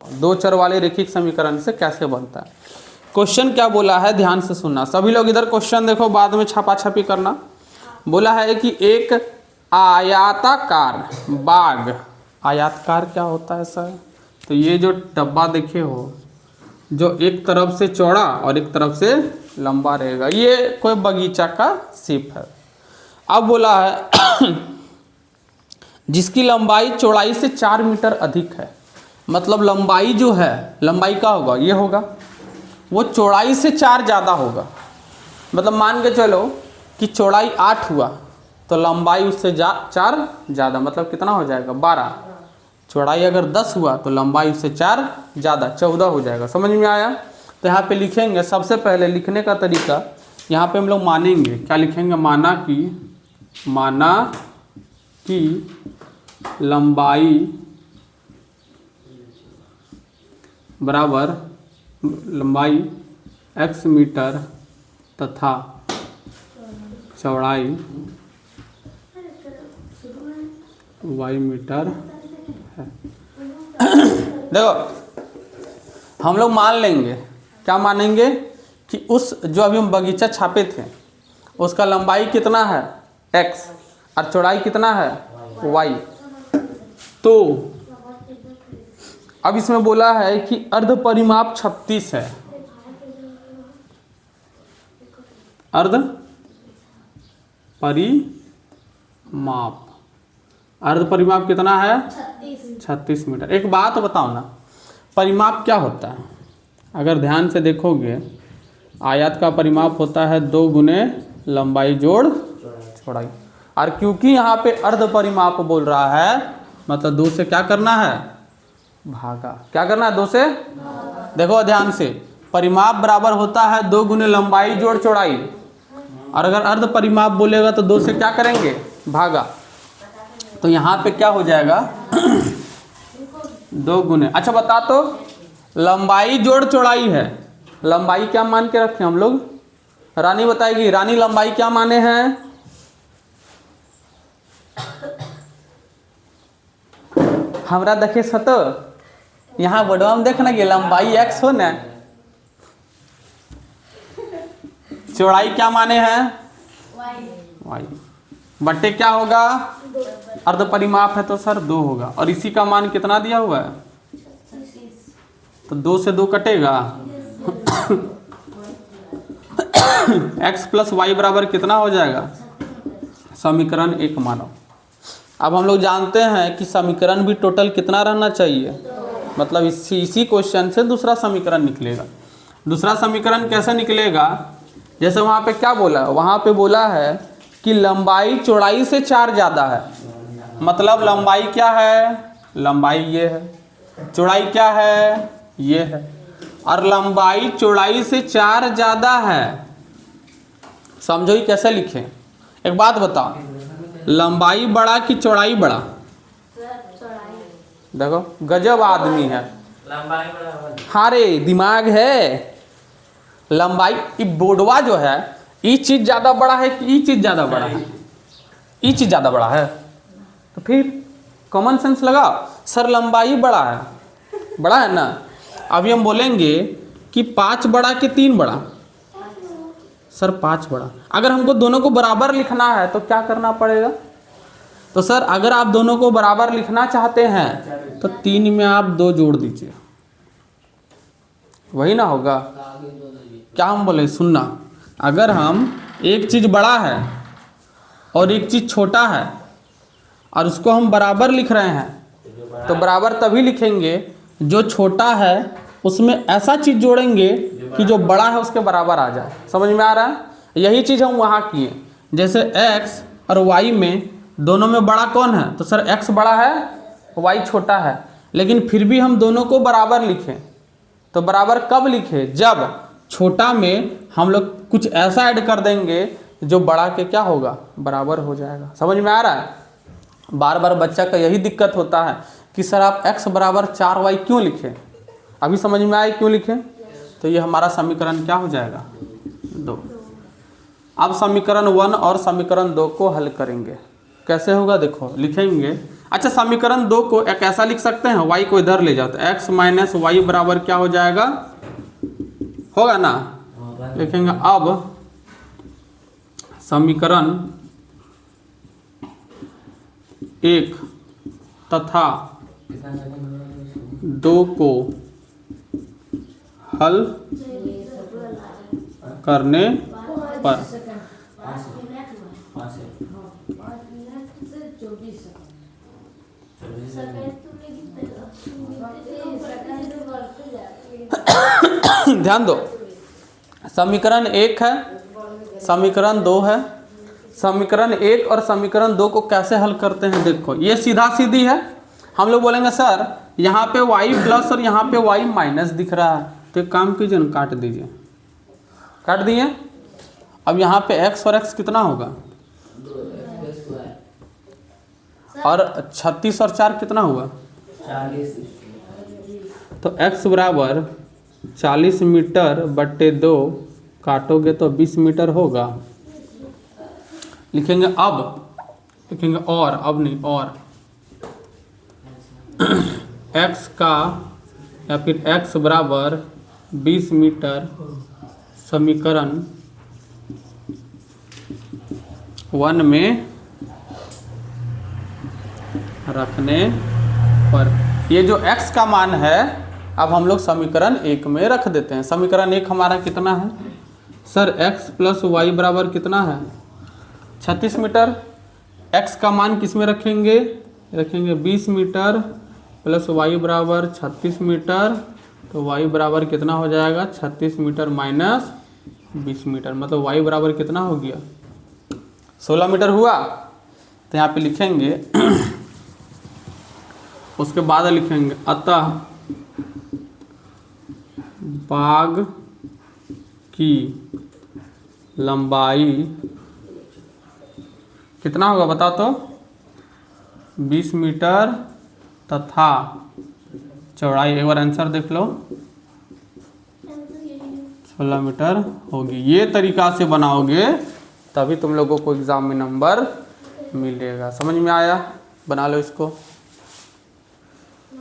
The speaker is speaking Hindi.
दो चर वाले रैखिक समीकरण से कैसे बनता है। क्वेश्चन क्या बोला है, ध्यान से सुनना सभी लोग। इधर क्वेश्चन देखो, बाद में छापा छापी करना। बोला है कि एक आयताकार बाग, आयताकार क्या होता है सर? तो ये जो डब्बा देखे हो, जो एक तरफ से चौड़ा और एक तरफ से लंबा रहेगा, ये कोई बगीचा का शेप है। अब बोला है जिसकी लंबाई चौड़ाई से 4 मीटर अधिक है, मतलब लंबाई जो है, लंबाई का होगा ये होगा, वो चौड़ाई से 4 ज़्यादा होगा। मतलब मान के चलो कि चौड़ाई 8 हुआ तो लंबाई उससे 4 ज़्यादा, मतलब कितना हो जाएगा 12। चौड़ाई अगर 10 हुआ तो लंबाई उससे 4 ज़्यादा 14 हो जाएगा। समझ में आया? तो यहाँ पे लिखेंगे, सबसे पहले लिखने का तरीका यहाँ पे हम लोग मानेंगे, क्या लिखेंगे, माना कि लंबाई बराबर लंबाई x मीटर तथा चौड़ाई y मीटर है। देखो हम लोग मान लेंगे, क्या मानेंगे कि उस जो अभी हम बगीचा छापे थे उसका लंबाई कितना है x और चौड़ाई कितना है y। तो अब इसमें बोला है कि अर्ध परिमाप 36 है। अर्ध परिमाप कितना है 36 मीटर। एक बात बताओ ना, परिमाप क्या होता है? अगर ध्यान से देखोगे, आयत का परिमाप होता है 2 गुने लंबाई जोड़ चौड़ाई। और क्योंकि यहाँ पे अर्ध परिमाप बोल रहा है, मतलब 2 से क्या करना है, भागा। क्या करना है, 2 से देखो ध्यान से, परिमाप बराबर होता है 2 गुने लंबाई जोड़ चौड़ाई, और अगर अर्ध परिमाप बोलेगा तो 2 से क्या करेंगे, भागा। तो यहाँ पे क्या हो जाएगा 2 गुने। अच्छा बता तो, लंबाई जोड़ चौड़ाई है, लंबाई क्या मान के रखें हम लोग? रानी बताएगी, रानी लंबाई क्या माने हैं? हमरा देखे सतो यहाँ बोर्डवा में देखना कि लंबाई x हो ना, चौड़ाई क्या माने हैं y, बट्टे क्या होगा, अर्ध परिमाप है तो सर 2 होगा, और इसी का मान कितना दिया हुआ है, तो 2 से 2 कटेगा x प्लस वाई बराबर कितना हो जाएगा, समीकरण 1 मानो। अब हम लोग जानते हैं कि समीकरण भी टोटल कितना रहना चाहिए, मतलब इसी क्वेश्चन से दूसरा समीकरण निकलेगा। दूसरा समीकरण कैसे निकलेगा, जैसे वहाँ पे क्या बोला, वहाँ पे बोला है कि लंबाई चौड़ाई से 4 ज़्यादा है, मतलब लंबाई क्या है, लंबाई ये है, चौड़ाई क्या है, ये है, और लंबाई चौड़ाई से 4 ज़्यादा है। समझो ही कैसे लिखें। एक बात बताओ, लंबाई बड़ा कि चौड़ाई बड़ा? देखो गजब आदमी है, हारे दिमाग है। लंबाई बोर्डवा जो है, ये चीज ज्यादा बड़ा है कि ये चीज ज्यादा बड़ा है? ये चीज ज्यादा बड़ा है, तो फिर कॉमन सेंस लगाओ, सर लंबाई बड़ा है, बड़ा है ना। अभी हम बोलेंगे कि 5 बड़ा कि 3 बड़ा, सर 5 बड़ा। अगर हमको दोनों को बराबर लिखना है तो क्या करना पड़ेगा, तो सर अगर आप दोनों को बराबर लिखना चाहते हैं तो 3 में आप 2 जोड़ दीजिए, वही ना होगा। क्या हम बोले, सुनना, अगर हम एक चीज़ बड़ा है और एक चीज़ छोटा है और उसको हम बराबर लिख रहे हैं, तो बराबर तभी लिखेंगे जो छोटा है उसमें ऐसा चीज़ जोड़ेंगे कि जो बड़ा है उसके बराबर आ जाए। समझ में आ रहा है? यही चीज़ हम वहाँ किए, जैसे x और y में दोनों में बड़ा कौन है, तो सर x बड़ा है y छोटा है, लेकिन फिर भी हम दोनों को बराबर लिखें। तो बराबर कब लिखे, जब छोटा में हम लोग कुछ ऐसा ऐड कर देंगे जो बड़ा के क्या होगा, बराबर हो जाएगा। समझ में आ रहा है? बार बार बच्चा का यही दिक्कत होता है कि सर आप x बराबर 4y क्यों लिखें। अभी समझ में आए क्यों लिखें? तो ये हमारा समीकरण क्या हो जाएगा, 2। अब समीकरण 1 और समीकरण 2 को हल करेंगे। कैसे होगा देखो, लिखेंगे अच्छा, समीकरण 2 को एक ऐसा लिख सकते हैं, y को इधर ले जाओ तो x माइनस वाई बराबर क्या हो जाएगा, होगा ना। लिखेंगे अब समीकरण 1 तथा 2 को हल करने पर ध्यान दो, समीकरण 1 है, समीकरण 2 है। समीकरण 1 और समीकरण 2 को कैसे हल करते हैं, देखो ये सीधा सीधी है। हम लोग बोलेंगे सर यहाँ पे y प्लस और यहाँ पे y माइनस दिख रहा है, तो एक काम कीजिए ना, काट दीजिए। काट दिए। अब यहाँ पे x और x कितना होगा, और 36 और 4 कितना हुआ, 40। तो x बराबर 40 मीटर बट्टे 2 काटोगे तो 20 मीटर होगा। लिखेंगे अब, लिखेंगे और, अब नहीं और, x का या फिर x बराबर 20 मीटर समीकरण 1 में रखने पर, ये जो x का मान है अब हम लोग समीकरण 1 में रख देते हैं। समीकरण 1 हमारा कितना है सर, x प्लस वाई बराबर कितना है, 36 मीटर। x का मान किस में रखेंगे, रखेंगे 20 मीटर प्लस y बराबर 36 मीटर, तो y बराबर कितना हो जाएगा, 36 मीटर माइनस 20 मीटर, मतलब y बराबर कितना हो गया, 16 मीटर हुआ। तो यहाँ पे लिखेंगे उसके बाद लिखेंगे अतः बाग की लंबाई कितना होगा बताओ तो, 20 मीटर तथा चौड़ाई, एक बार आंसर देख लो, 16 मीटर होगी। ये तरीका से बनाओगे तभी तुम लोगों को एग्जाम में नंबर मिलेगा। समझ में आया, बना लो इसको।